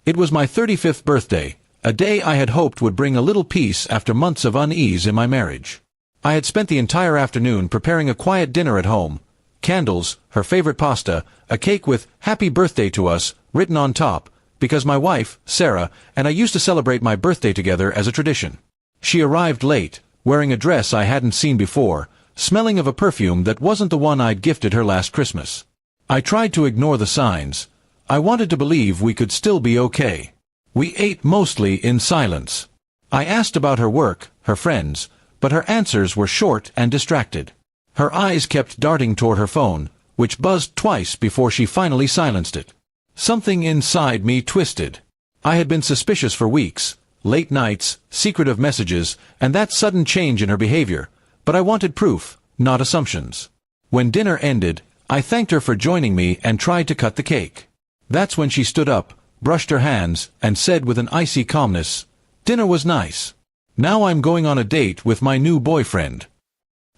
It was my 35th birthday, a day I had hoped would bring a little peace after months of unease in my marriage. I had spent the entire afternoon preparing a quiet dinner at home. Candles, her favorite pasta, a cake with "Happy Birthday to Us" written on top, because my wife, Sarah, and I used to celebrate my birthday together as a tradition. She arrived late, wearing a dress I hadn't seen before, smelling of a perfume that wasn't the one I'd gifted her last Christmas. I tried to ignore the signs. I wanted to believe we could still be okay. We ate mostly in silence. I asked about her work, her friends, but her answers were short and distracted. Her eyes kept darting toward her phone, which buzzed twice before she finally silenced it. Something inside me twisted. I had been suspicious for weeks, late nights, secretive messages, and that sudden change in her behavior, but I wanted proof, not assumptions. When dinner ended, I thanked her for joining me and tried to cut the cake. That's when she stood up, brushed her hands, and said with an icy calmness, "Dinner was nice. Now I'm going on a date with my new boyfriend."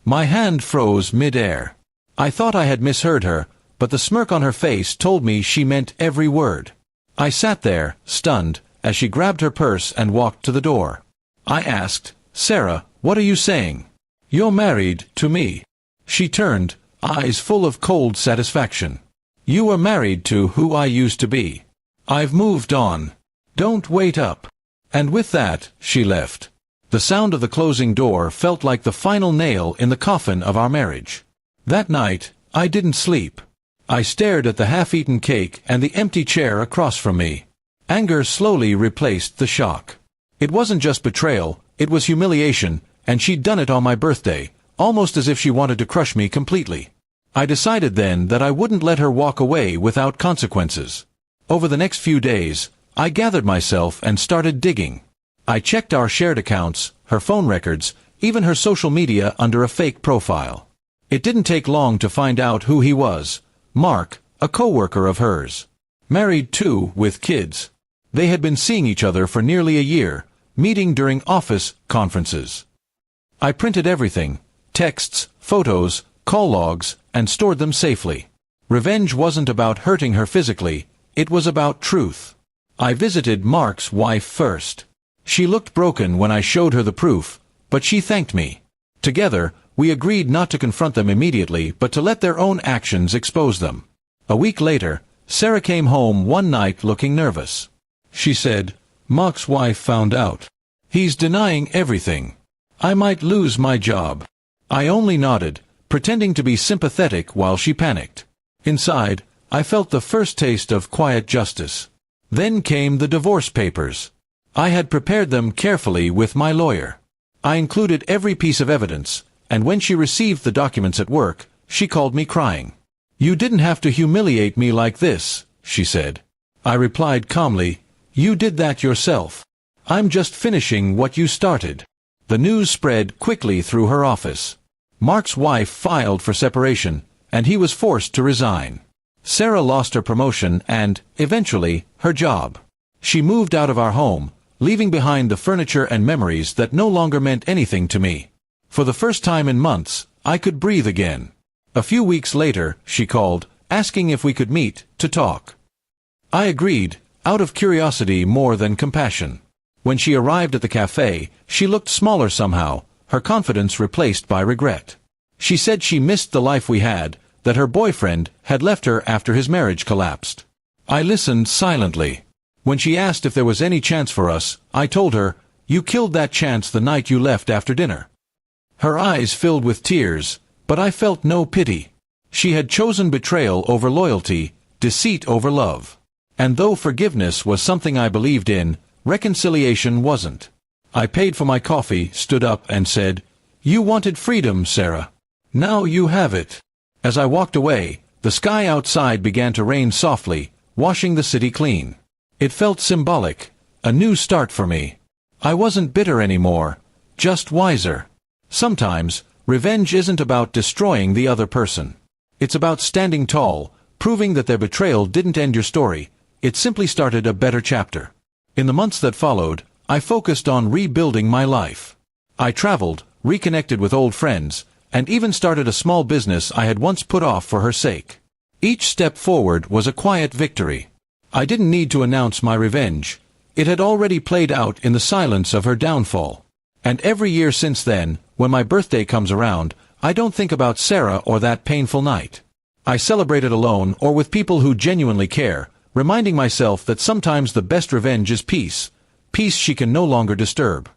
My hand froze mid-air. I thought I had misheard her, but the smirk on her face told me she meant every word. I sat there, stunned, as she grabbed her purse and walked to the door. I asked, "Sarah, what are you saying? You're married to me." She turned, eyes full of cold satisfaction. "You were married to who I used to be. I've moved on. Don't wait up." And with that, she left. The sound of the closing door felt like the final nail in the coffin of our marriage. That night, I didn't sleep. I stared at the half-eaten cake and the empty chair across from me. Anger slowly replaced the shock. It wasn't just betrayal, it was humiliation, and she'd done it on my birthday, almost as if she wanted to crush me completely. I decided then that I wouldn't let her walk away without consequences. Over the next few days, I gathered myself and started digging. I checked our shared accounts, her phone records, even her social media under a fake profile. It didn't take long to find out who he was. Mark, a co-worker of hers. Married too, with kids. They had been seeing each other for nearly a year, meeting during office conferences. I printed everything, texts, photos, call logs, and stored them safely. Revenge wasn't about hurting her physically, it was about truth. I visited Mark's wife first. She looked broken when I showed her the proof, but she thanked me. Together, we agreed not to confront them immediately but to let their own actions expose them. A week later, Sarah came home one night looking nervous. She said, "Mark's wife found out. He's denying everything. I might lose my job." I only nodded, pretending to be sympathetic while she panicked. Inside, I felt the first taste of quiet justice. Then came the divorce papers. I had prepared them carefully with my lawyer. I included every piece of evidence, and when she received the documents at work, she called me crying. "You didn't have to humiliate me like this," she said. I replied calmly, "You did that yourself. I'm just finishing what you started." The news spread quickly through her office. Mark's wife filed for separation, and he was forced to resign. Sarah lost her promotion and, eventually, her job. She moved out of our home, leaving behind the furniture and memories that no longer meant anything to me. For the first time in months, I could breathe again. A few weeks later, she called, asking if we could meet to talk. I agreed, out of curiosity more than compassion. When she arrived at the cafe, she looked smaller somehow, her confidence replaced by regret. She said she missed the life we had, that her boyfriend had left her after his marriage collapsed. I listened silently. When she asked if there was any chance for us, I told her, "You killed that chance the night you left after dinner." Her eyes filled with tears, but I felt no pity. She had chosen betrayal over loyalty, deceit over love. And though forgiveness was something I believed in, reconciliation wasn't. I paid for my coffee, stood up, and said, "You wanted freedom, Sarah. Now you have it." As I walked away, the sky outside began to rain softly, washing the city clean. It felt symbolic, a new start for me. I wasn't bitter anymore, just wiser. Sometimes, revenge isn't about destroying the other person. It's about standing tall, proving that their betrayal didn't end your story, it simply started a better chapter. In the months that followed, I focused on rebuilding my life. I traveled, reconnected with old friends, and even started a small business I had once put off for her sake. Each step forward was a quiet victory. I didn't need to announce my revenge. It had already played out in the silence of her downfall. And every year since then, when my birthday comes around, I don't think about Sarah or that painful night. I celebrate it alone or with people who genuinely care, reminding myself that sometimes the best revenge is peace. Peace she can no longer disturb.